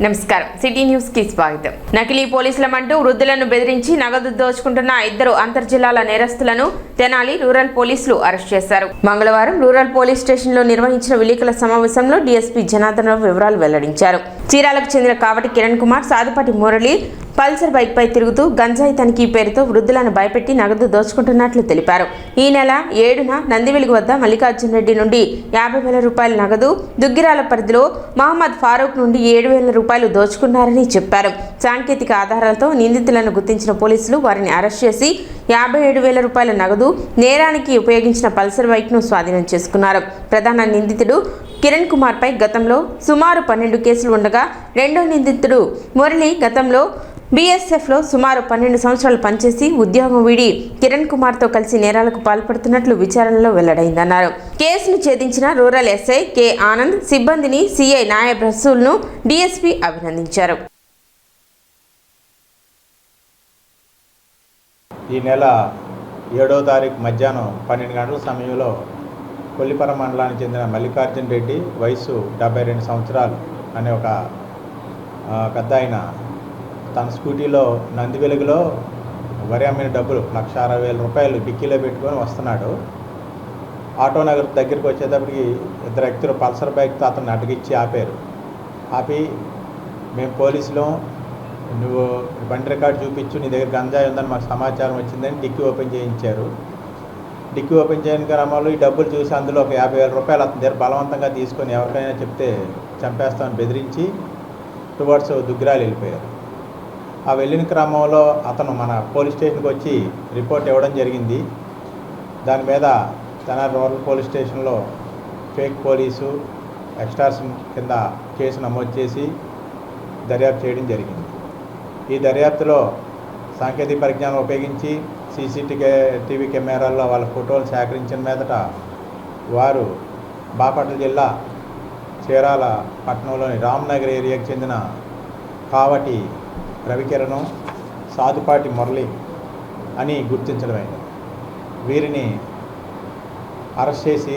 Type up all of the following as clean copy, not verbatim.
నమస్కారం city news కి స్వాగతం. నకిలీ పోలీసులమంటూ వృద్ధులను బెదిరించి నగదు దోచుకుంటున్న 2 అంతర్జిల్లాల నేరస్తులను తెనాలి రూరల్ పోలీసులు అరెస్ట్ చేశారు. మంగళవారం రూరల్ పోలీస్ స్టేషన్ లో నిర్వహించిన విలేకరుల సమావేశంలో డీఎస్పీ జనార్దన్ రావు వివరాలు వెల్లడించారు. చీరాలకు చెందిన కావటి కిరణ్ కుమార్, సాదుపాటి మురళి పల్సర్ బైక్ పై తిరుగుతూ గంజాయి తనిఖీ పేరుతో వృద్ధులను భయపెట్టి నగదు దోచుకుంటున్నట్లు తెలిపారు. ఈ నెల 7న నందివెలుగు వద్ద మల్లికార్జున రెడ్డి నుండి 50,000 రూపాయల నగదు, దుగ్గిరాల పరిధిలో మహమ్మద్ ఫారూక్ నుండి 7,000 రూపాయలు దోచుకున్నారని చెప్పారు. సాంకేతిక ఆధారాలతో నిందితులను గుర్తించిన పోలీసులు వారిని అరెస్ట్ చేసి 57,000 రూపాయల నగదు, నేరానికి ఉపయోగించిన పల్సర్ బైక్ ను స్వాధీనం చేసుకున్నారు. ప్రధాన నిందితుడు కిరణ్ కుమార్ పై గతంలో సుమారు 12 కేసులు ఉండగా, రెండో నిందితుడు మురళి గతంలో బీఎస్ఎఫ్లో సుమారు 12 సంవత్సరాలు పనిచేసి ఉద్యోగం వీడి కిరణ్ కుమార్తో కలిసి నేరాలకు పాల్పడుతున్నట్లు విచారణలో వెల్లడైందన్నారు. కేసును ఛేదించిన రూరల్ ఎస్ఐ కె ఆనంద్, సిబ్బందిని సిఐ నాయబ్ రసూల్ను డీఎస్పీ అభినందించారు. ఈ నెల 7వ తారీఖు మధ్యాహ్నం 12 గంటల సమయంలో కొల్లిపర మండలానికి చెందిన మల్లికార్జున రెడ్డి, వయసు 72 సంవత్సరాలు అనే ఒక పెద్ద ఆయన తన స్కూటీలో నందివెలుగులో వరి అమ్మిన డబ్బులు 1,60,000 రూపాయలు డిక్కీలో పెట్టుకొని వస్తున్నాడు. ఆటో నగర్ దగ్గరికి వచ్చేటప్పటికి 2 వ్యక్తులు పల్సర్ బైక్తో అతన్ని అడ్డగిచ్చి ఆపి మేము పోలీసులు, నువ్వు బండి రికార్డు చూపించు, నీ దగ్గర గంజాయి ఉందని మాకు సమాచారం వచ్చిందని డిక్కీ ఓపెన్ చేయించారు. డిక్కీ ఓపెన్ చేయని క్రమంలో ఈ డబ్బులు చూసి అందులో ఒక 50,000 రూపాయలు అతని దగ్గర బలవంతంగా తీసుకొని ఎవరికైనా చెప్తే చంపేస్తామని బెదిరించి టువర్డ్స్ దుగ్గిరాలు వెళ్ళిపోయారు. ఆ వెళ్ళిన క్రమంలో అతను మన పోలీస్ స్టేషన్కి వచ్చి రిపోర్ట్ ఇవ్వడం జరిగింది. దాని మీద తెనాలి రూరల్ పోలీస్ స్టేషన్లో ఫేక్ పోలీసు ఎక్స్టార్షన్ కింద కేసు నమోదు చేసి దర్యాప్తు చేయడం జరిగింది. ఈ దర్యాప్తులో సాంకేతిక పరిజ్ఞానం ఉపయోగించి CCTV కెమెరాల్లో వాళ్ళ ఫోటోలు సేకరించిన మీదట వారు బాపట్ల జిల్లా చీరాల పట్టణంలోని రామ్నగర్ ఏరియాకి చెందిన కావటి రవికిరణం, సాదుపాటి మురళి అని గుర్తించడమైంది. వీరిని అరెస్ట్ చేసి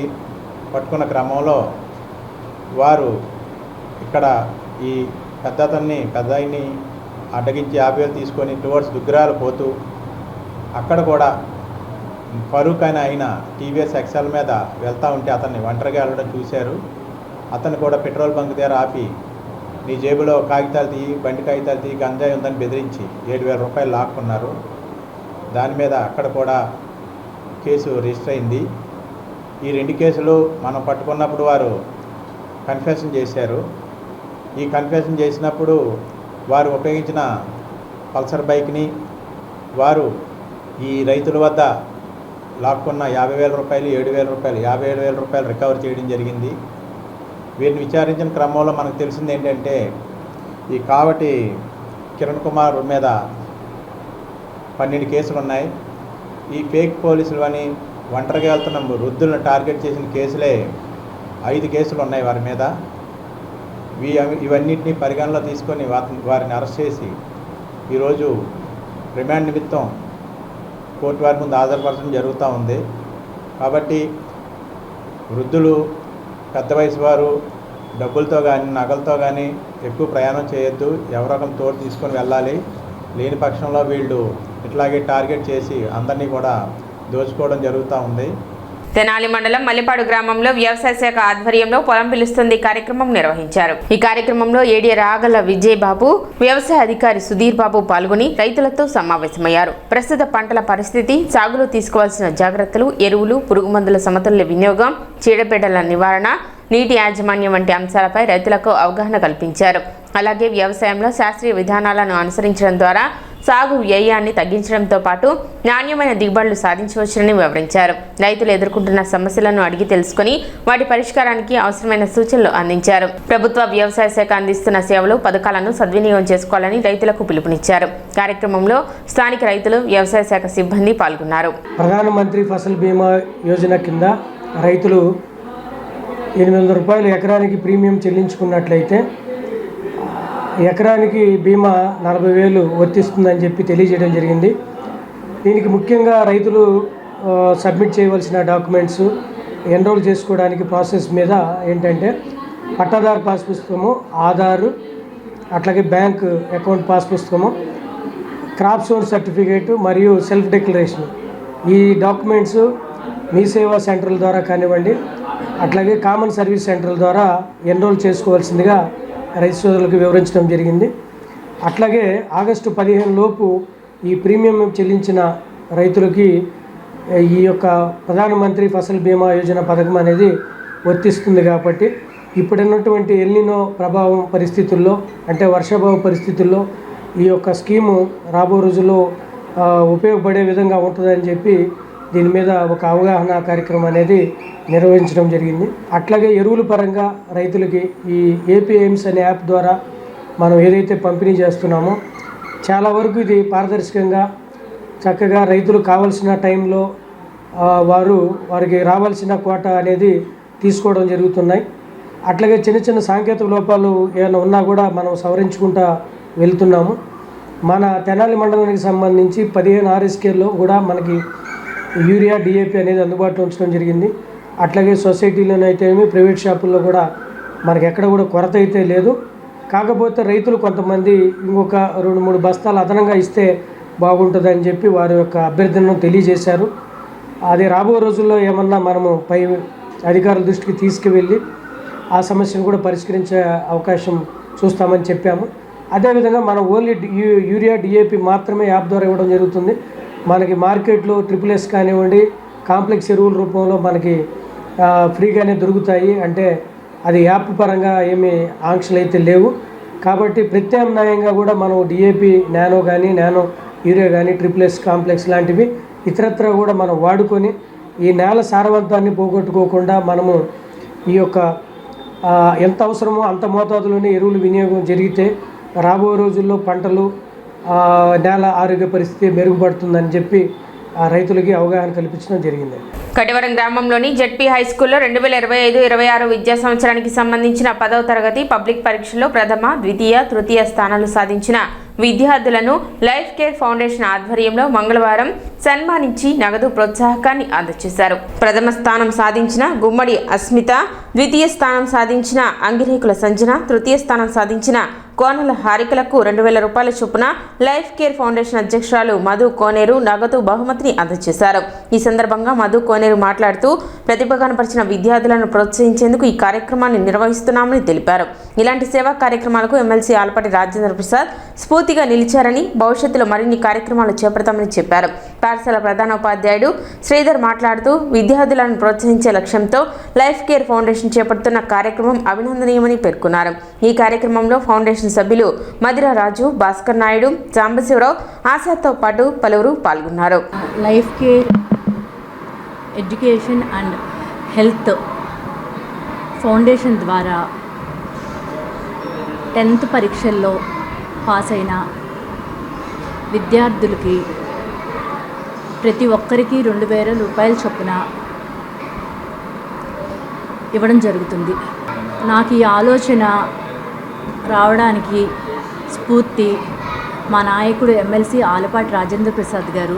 పట్టుకున్న క్రమంలో వారు ఇక్కడ ఈ పెద్దాయన్ని అడ్డగించి 50,000 తీసుకొని టువర్డ్స్ దుగ్గిరాలు పోతూ అక్కడ కూడా ఫరూక్ అని అయిన టీవీఎస్ ఎక్సెల్ మీద వెళ్తూ ఉంటే అతన్ని ఒంటరిగా వెళ్ళడం చూశారు. అతను కూడా పెట్రోల్ బంక్ దగ్గర ఆపి నీ జేబులో కాగితాలు తీయి, బండి కాగితాలు తీయి, గంజాయి ఉందని బెదిరించి 7,000 రూపాయలు లాక్కున్నారు. దాని మీద అక్కడ కూడా కేసు రిజిస్టర్ అయింది. ఈ 2 కేసులు మనం పట్టుకున్నప్పుడు వారు కన్ఫెషన్ చేశారు. ఈ కన్ఫెషన్ చేసినప్పుడు వారు ఉపయోగించిన పల్సర్ బైక్ని వారు ఈ రైతుల వద్ద లాక్కున్న 50,000 రూపాయలు, 7,000 రూపాయలు, 57,000 రూపాయలు రికవర్ చేయడం జరిగింది. వీరిని విచారించిన క్రమంలో మనకు తెలిసింది ఏంటంటే ఈ కావటి కిరణ్ కుమార్ మీద 12 కేసులు ఉన్నాయి. ఈ ఫేక్ పోలీసులు అని ఒంటరిగా వెళ్తున్న వృద్ధులను టార్గెట్ చేసిన కేసులే 5 కేసులు ఉన్నాయి వారి మీద. ఇవన్నింటినీ పరిగణలో తీసుకొని వారిని అరెస్ట్ చేసి ఈరోజు రిమాండ్ నిమిత్తం కోర్టు వారి ముందు హాజరుపరచడం జరుగుతూ ఉంది. కాబట్టి వృద్ధులు, పెద్ద వయసు వారు డబ్బులతో కానీ నగలతో కానీ ఎక్కువ ప్రయాణం చేయొద్దు. ఎవరొకరు తోడు తీసుకొని వెళ్ళాలి. లేని పక్షంలో వీళ్ళు ఇట్లాగే టార్గెట్ చేసి అందరినీ కూడా దోచుకోవడం జరుగుతూ ఉంది. తెనాలి మండలం మల్లిపాడు గ్రామంలో వ్యవసాయ శాఖ ఆధ్వర్యంలో పొలం పిలుస్తుంది కార్యక్రమం నిర్వహించారు. ఈ కార్యక్రమంలో ఏడీ రాగల విజయ్ బాబు, వ్యవసాయ అధికారి సుధీర్ బాబు పాల్గొని రైతులతో సమావేశమయ్యారు. ప్రస్తుత పంటల పరిస్థితి, సాగులో తీసుకోవాల్సిన జాగ్రత్తలు, ఎరువులు, పురుగుమందుల సమతుల్య వినియోగం, చీడపీడల నివారణ, నీటి యాజమాన్యం వంటి అంశాలపై రైతులకు అవగాహన కల్పించారు. అలాగే వ్యవసాయంలో శాస్త్రీయ విధానాలను అనుసరించడం ద్వారా సాగు వ్యయాన్ని తగ్గించడంతో పాటు నాణ్యమైన దిగుబడులు సాధించవచ్చునని వివరించారు. రైతులు ఎదుర్కొంటున్న సమస్యలను అడిగి తెలుసుకుని వాటి పరిష్కారానికి అవసరమైన సూచనలు అందించారు. ప్రభుత్వ వ్యవసాయ శాఖ అందిస్తున్న సేవలు, పథకాలను సద్వినియోగం చేసుకోవాలని రైతులకు పిలుపునిచ్చారు. కార్యక్రమంలో స్థానిక రైతులు, వ్యవసాయ శాఖ సిబ్బంది పాల్గొన్నారు. ప్రధానమంత్రి ఫసల్ బీమా యోజన కింద రైతులు 800 రూపాయలు ఎకరానికి ప్రీమియం చెల్లించుకున్నట్లయితే ఎకరానికి బీమా 40,000 వర్తిస్తుందని చెప్పి తెలియజేయడం జరిగింది. దీనికి ముఖ్యంగా రైతులు సబ్మిట్ చేయవలసిన డాక్యుమెంట్స్, ఎన్రోల్ చేసుకోవడానికి ప్రాసెస్ మీద ఏంటంటే పట్టాదారు పాస్ పుస్తకము, ఆధారు, అట్లాగే బ్యాంక్ అకౌంట్ పాస్ పుస్తకము, క్రాప్ సోన్ సర్టిఫికేట్ మరియు సెల్ఫ్ డిక్లరేషన్. ఈ డాక్యుమెంట్స్ మీ సేవా సెంటర్ల ద్వారా కానివ్వండి, అట్లాగే కామన్ సర్వీస్ సెంటర్ల ద్వారా ఎన్రోల్ చేసుకోవాల్సిందిగా రైతు సోదరులకు వివరించడం జరిగింది. అట్లాగే ఆగస్టు 15 లోపు ఈ ప్రీమియం చెల్లించిన రైతులకి ఈ యొక్క ప్రధానమంత్రి ఫసల్ బీమా యోజన పథకం అనేది వర్తిస్తుంది. కాబట్టి ఇప్పుడున్నటువంటి ఎల్నినో ప్రభావం పరిస్థితుల్లో, అంటే వర్షాభావ పరిస్థితుల్లో ఈ యొక్క స్కీము రాబో రోజుల్లో ఉపయోగపడే విధంగా ఉంటుందని చెప్పి దీని మీద ఒక అవగాహన కార్యక్రమం అనేది నిర్వహించడం జరిగింది. అట్లాగే ఎరువుల పరంగా రైతులకి ఈ ఏపీఎంస్ అనే యాప్ ద్వారా మనం ఏదైతే పంపిణీ చేస్తున్నామో చాలా వరకు ఇది పారదర్శకంగా చక్కగా రైతులు కావాల్సిన టైంలో వారికి రావాల్సిన కోట అనేది తీసుకోవడం జరుగుతున్నాయి. అట్లాగే చిన్న చిన్న సాంకేతిక లోపాలు ఏమైనా ఉన్నా కూడా మనం సవరించుకుంటూ వెళ్తున్నాము. మన తెనాలి మండలానికి సంబంధించి 15 RSKలో కూడా మనకి యూరియా, DAP అనేది అందుబాటులో ఉంచడం జరిగింది. అట్లాగే సొసైటీలోనైతేనేమి, ప్రైవేట్ షాపుల్లో కూడా మనకి ఎక్కడ కూడా కొరత అయితే లేదు. కాకపోతే రైతులు కొంతమంది ఇంకొక 2-3 బస్తాలు అదనంగా ఇస్తే బాగుంటుందని చెప్పి వారి యొక్క అభ్యర్థనను తెలియజేశారు. అది రాబో రోజుల్లో ఏమన్నా మనము పై అధికారుల దృష్టికి తీసుకువెళ్ళి ఆ సమస్యను కూడా పరిష్కరించే అవకాశం చూస్తామని చెప్పాము. అదేవిధంగా మనం ఓన్లీ యూరియా, DAP మాత్రమే యాప్ ద్వారా ఇవ్వడం జరుగుతుంది. మనకి మార్కెట్లో SSS కానివ్వండి, కాంప్లెక్స్ ఎరువుల రూపంలో మనకి ఫ్రీగానే దొరుకుతాయి. అంటే అది యాప్ పరంగా ఏమీ ఆంక్షలు అయితే లేవు. కాబట్టి ప్రత్యామ్నాయంగా కూడా మనం DAP నానో కానీ, నానో యూరియా కానీ, SSS కాంప్లెక్స్ లాంటివి ఇతరత్ర కూడా మనం వాడుకొని ఈ నేల సారవంతాన్ని పోగొట్టుకోకుండా మనము ఈ యొక్క ఎంత అవసరమో అంత మోతాదులోనే ఎరువులు వినియోగం జరిగితే రాబో రోజుల్లో పంటలు, నేల ఆరోగ్య పరిస్థితి మెరుగుపడుతుందని చెప్పి రైతులకి అవగాహన కల్పించడం జరిగింది. కటివరం గ్రామంలోని జెడ్పీ హై స్కూల్లో 2025-26 విద్యా సంవత్సరానికి సంబంధించిన 10వ తరగతి పబ్లిక్ పరీక్షల్లో ప్రథమ, ద్వితీయ, తృతీయ స్థానాలు సాధించిన విద్యార్థులను లైఫ్ కేర్ ఫౌండేషన్ ఆధ్వర్యంలో మంగళవారం సన్మానించి నగదు ప్రోత్సాహకాన్ని అందజేశారు. ప్రథమ స్థానం సాధించిన గుమ్మడి అస్మిత, ద్వితీయ స్థానం సాధించిన అంగిరేకుల సంజన, తృతీయ స్థానం సాధించిన కోనల హారికలకు 2000 రూపాయల చొప్పున లైఫ్ కేర్ ఫౌండేషన్ అధ్యక్షురాలు మధు కోనేరు నగదు బహుమతిని అందజేశారు. ఈ సందర్భంగా మధు కోనేరు మాట్లాడుతూ ప్రతిభ కనపరిచిన విద్యార్థులను ప్రోత్సహించేందుకు ఈ కార్యక్రమాన్ని నిర్వహిస్తున్నామని తెలిపారు. ఇలాంటి సేవా కార్యక్రమాలకు ఎమ్మెల్సీ ఆలపాటి రాజేంద్ర ప్రసాద్ స్ఫూర్తిగా నిలిచారని, భవిష్యత్తులో మరిన్ని కార్యక్రమాలు చేపడతామని చెప్పారు. పాఠశాల ప్రధానోపాధ్యాయుడు శ్రీధర్ మాట్లాడుతూ విద్యార్థులను ప్రోత్సహించే లక్ష్యంతో లైఫ్ కేర్ ఫౌండేషన్ చేపడుతున్న కార్యక్రమం అభినందనీయమని పేర్కొన్నారు. ఈ కార్యక్రమంలో ఫౌండేషన్ సభ్యులు మధిర రాజు, భాస్కర్ నాయుడు, సాంబశివరావు, ఆశాతో పాటు పలువురు పాల్గొన్నారు. Life care education and health foundation ద్వారా 10th పరీక్షల్లో పాస్ అయిన విద్యార్థులకి ప్రతి ఒక్కరికి 2000 రూపాయల చొప్పున ఇవ్వడం జరుగుతుంది. నాకు ఈ ఆలోచన రావడానికి స్ఫూర్తి మా నాయకుడు ఎమ్మెల్సీ ఆలపాటి రాజేంద్ర ప్రసాద్ గారు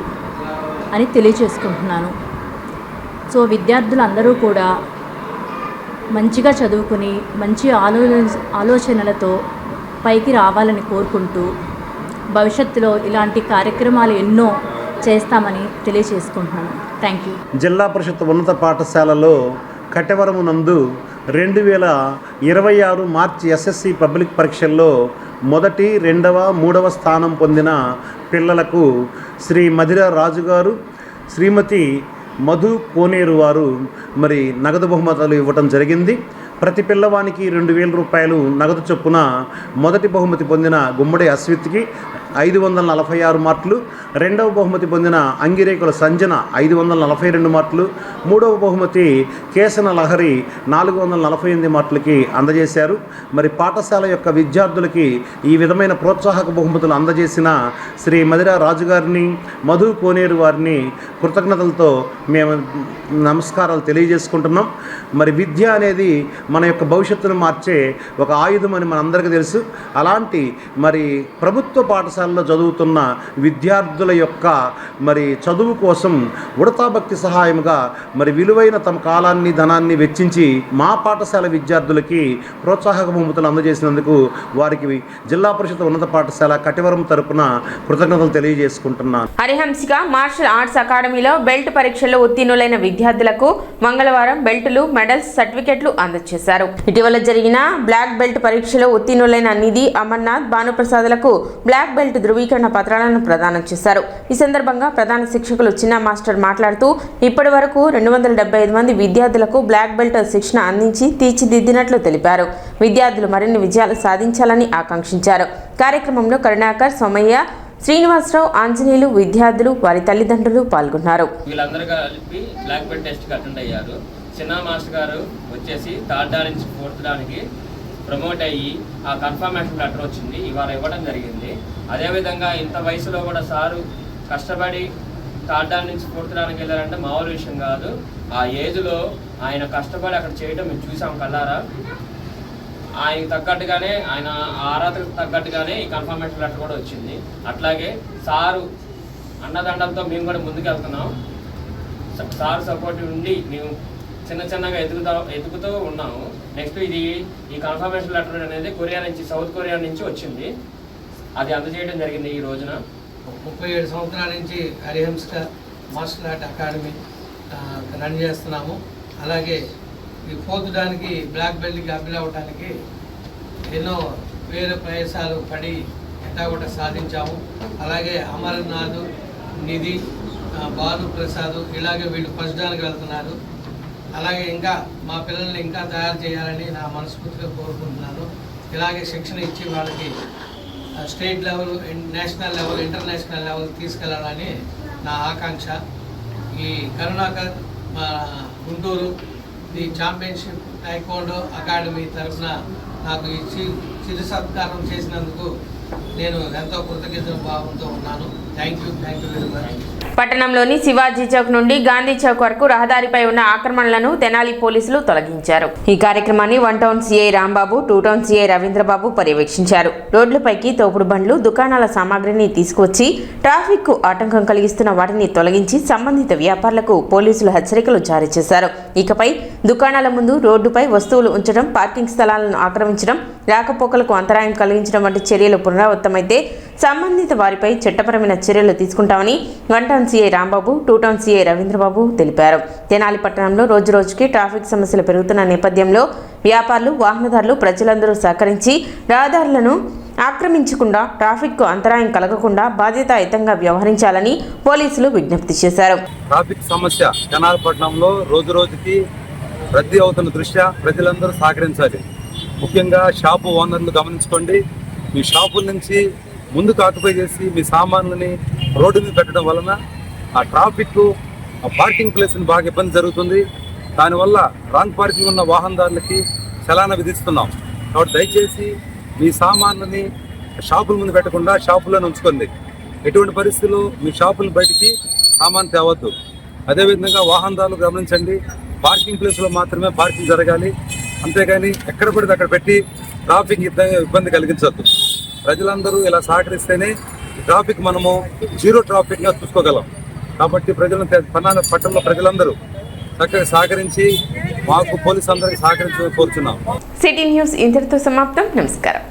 అని తెలియచేసుకుంటున్నాను. సో విద్యార్థులందరూ కూడా మంచిగా చదువుకుని మంచి ఆలోచనలతో పైకి రావాలని కోరుకుంటూ భవిష్యత్తులో ఇలాంటి కార్యక్రమాలు ఎన్నో చేస్తామని తెలియచేసుకుంటున్నాను. Thank you. జిల్లా పరిషత్ ఉన్నత పాఠశాలలో కటవరము నందు 2026 మార్చి SSC పబ్లిక్ పరీక్షల్లో 1వ, 2వ, 3వ స్థానం పొందిన పిల్లలకు శ్రీ మధిర రాజు గారు, శ్రీమతి మధు కోనేరు వారు మరి నగదు బహుమతులు ఇవ్వటం జరిగింది. ప్రతి పిల్లవానికి 2000 రూపాయలు నగదు చొప్పున మొదటి బహుమతి పొందిన గుమ్మడి అస్మిత్కి 546 మార్కులు, రెండవ బహుమతి పొందిన అంగిరేకుల సంజన 542 మార్కులు, మూడవ బహుమతి కేసన లహరి 448 మార్కులకి అందజేశారు. మరి పాఠశాల యొక్క విద్యార్థులకి ఈ విధమైన ప్రోత్సాహక బహుమతులు అందజేసిన శ్రీ మధిర రాజు గారిని, మధు కోనేరు వారిని కృతజ్ఞతలతో మేము నమస్కారాలు తెలియజేసుకుంటున్నాం. మరి విద్య అనేది మన యొక్క భవిష్యత్తును మార్చే ఒక ఆయుధం అని మనందరికీ తెలుసు. అలాంటి మరి ప్రభుత్వ పాఠశాలలో చదువుతున్న విద్యార్థుల యొక్క మరి చదువు కోసం ఉడతా భక్తి సహాయముగా మరి విలువైన తమ కాలాన్ని ధనాన్ని వెచ్చించి మా పాఠశాల విద్యార్థులకి ప్రోత్సాహక బహుమతులు అందజేసినందుకు వారికి జిల్లా పరిషత్ ఉన్నత పాఠశాల కటివరం తరపున కృతజ్ఞతలు తెలియజేసుకుంటున్నాను. హరిహంసిక మార్షల్ ఆర్ట్స్ అకాడమీలో బెల్ట్ పరీక్షల్లో ఉత్తీర్ణులైన విద్యార్థులకు మంగళవారం బెల్టులు, మెడల్స్, సర్టిఫికెట్లు అందజేశారు. ఇటీవల జరిగిన బ్లాక్ బెల్ట్ పరీక్షలో ఉత్తీర్ణులైన నిధి, అమర్నాథ్, భానుప్రసాద్లకు బ్లాక్ బెల్ట్ ధృవీకరణ పత్రాలను ప్రదానం చేశారు. ఈ సందర్భంగా ప్రధాన శిక్షకులు చిన్న మాస్టర్ మాట్లాడుతూ ఇప్పటి వరకు 275 మంది విద్యార్థులకు బ్లాక్ బెల్ట్ శిక్షణ అందించి తీర్చిదిద్దినట్లు తెలిపారు. విద్యార్థులు మరిన్ని విజయాలు సాధించాలని ఆకాంక్షించారు. కార్యక్రమంలో కరుణాకర్, సోమయ్య, శ్రీనివాసరావు, ఆంజనేయులు, విద్యార్థులు, వారి తల్లిదండ్రులు పాల్గొన్నారు. వీళ్ళందరూ కలిపి బ్లాక్ బెల్ట్ టెస్ట్కి అటెండ్ అయ్యారు. చిన్న మాస్టర్ గారు వచ్చేసి థర్డ్ డా నుంచి ఫోర్త్ దానికి ప్రమోట్ అయ్యి ఆ కన్ఫర్మేషన్ లెటర్ వచ్చింది, ఇవాళ ఇవ్వడం జరిగింది. అదేవిధంగా ఇంత వయసులో కూడా సారు కష్టపడి థర్డ్ డా నుంచి ఫోర్త్ దానికి వెళ్ళారంటే మామూలు విషయం కాదు. ఆ ఏజ్లో ఆయన కష్టపడి అక్కడ చేయడం మేము చూసాం కల్లారా. ఆయనకు తగ్గట్టుగానే, ఆయన ఆరాధనకు తగ్గట్టుగానే ఈ కన్ఫర్మేషన్ లెటర్ కూడా వచ్చింది. అట్లాగే సారు అన్నదండలతో మేము కూడా ముందుకు వెళ్తున్నాం. సారు సపోర్ట్ ఉండి మేము చిన్నగా ఎదుగుతూ ఉన్నాము. నెక్స్ట్ ఈ కన్ఫర్మేషన్ లెటర్ అనేది సౌత్ కొరియా నుంచి వచ్చింది. అది అందజేయడం జరిగింది ఈ రోజున. 37 సంవత్సరాల నుంచి Harihamsika martial art academy run చేస్తున్నాము. అలాగే ఈ ఫోర్త్ దానికి బ్లాక్ బెల్ట్కి అప్పీల్ అవ్వడానికి ఎన్నో వేరే ప్రయాసాలు పడి ఎట్టాగొట్ట సాధించాము. అలాగే అమర్నాథ్, నిధి, భానుప్రసాద్ ఇలాగే వీళ్ళు ఫస్ట్ దానికి వెళ్తున్నారు. అలాగే ఇంకా మా పిల్లల్ని ఇంకా తయారు చేయాలని నా మనస్ఫూర్తిగా కోరుకుంటున్నాను. ఇలాగే శిక్షణ ఇచ్చి వాళ్ళకి state level, national level, international level తీసుకెళ్లాలని నా ఆకాంక్ష. ఈ Karunakar Guntur the championship taekwondo academy తరఫున నాకు ఈ చిరు సత్కారం చేసినందుకు నేను ఎంతో కృతజ్ఞత భావంతో ఉన్నాను. Thank you very much. పట్టణంలోని శివాజీ చౌక్ నుండి గాంధీ చౌక్ వరకు రహదారిపై ఉన్న ఆక్రమణలను తెనాలి పోలీసులు తొలగించారు. ఈ కార్యక్రమాన్ని 1 town CI Rambabu, 2 town CI Ravindrababu పర్యవేక్షించారు. రోడ్లపైకి తోపుడు బండ్లు, దుకాణాల సామాగ్రిని తీసుకువచ్చి ట్రాఫిక్ కు ఆటంకం కలిగిస్తున్న వాటిని తొలగించి సంబంధిత వ్యాపారులకు పోలీసులు హెచ్చరికలు జారీ చేశారు. ఇకపై దుకాణాల ముందు రోడ్డుపై వస్తువులు ఉంచడం, పార్కింగ్ స్థలాలను ఆక్రమించడం, రాకపోకలకు అంతరాయం కలిగించడం వంటి చర్యలు పునరావృతమైతే సంబంధిత వారిపై చట్టపరమైన చర్యలు తీసుకుంటామని 1 town CI Rambabu, 2 town CI Ravindra Babu తెలిపారు. తెనాలి పట్టణంలో రోజురోజుకి ట్రాఫిక్ సమస్యలు పెరుగుతున్న నేపథ్యంలో వ్యాపారులు, వాహనదారులు, ప్రజలందరూ సహకరించి రహదారులను ఆక్రమించకుండా, ట్రాఫిక్కు అంతరాయం కలగకుండా బాధ్యతాయుతంగా వ్యవహరించాలని పోలీసులు విజ్ఞప్తి చేశారు. ట్రాఫిక్ సమస్య తెనాలి పట్టణంలో రోజురోజుకి రద్దీ అవుతున్న దృష్ట్యా ప్రజలందరూ సహకరించాలి. ముఖ్యంగా షాపు ఓనర్లు గమనించుకోండి. మీ షాపుల నుంచి ముందుకు ఆక్యుపై చేసి మీ సామాన్లని రోడ్డు మీద పెట్టడం వలన ఆ ట్రాఫిక్, ఆ పార్కింగ్ ప్లేస్ని బాగా ఇబ్బంది జరుగుతుంది. దానివల్ల రాంగ్ పార్కింగ్ ఉన్న వాహనదారులకి చలానా విధిస్తున్నాం. కాబట్టి దయచేసి మీ సామాన్లని షాపుల ముందు పెట్టకుండా షాపుల్లోనే ఉంచుకోండి. ఎటువంటి పరిస్థితుల్లో మీ షాపుల బయటికి సామాన్ తేవద్దు. అదేవిధంగా వాహనదారులు గమనించండి, పార్కింగ్ ప్లేస్లో మాత్రమే పార్కింగ్ జరగాలి. అంతేగాని ఎక్కడ పడితే అక్కడ పెట్టి ట్రాఫిక్ ఇబ్బంది కలిగించవద్దు. ప్రజలందరూ ఇలా సహకరిస్తేనే ట్రాఫిక్ మనము జీరో ట్రాఫిక్గా చూసుకోగలం. కాబట్టి పట్టణంలో ప్రజలందరూ చక్కగా సహకరించి మాకు పోలీసు అందరికీ సహకరించి కోరుచున్నాం. సిటీ న్యూస్ ఇంతటితో సమాప్తం. నమస్కారం.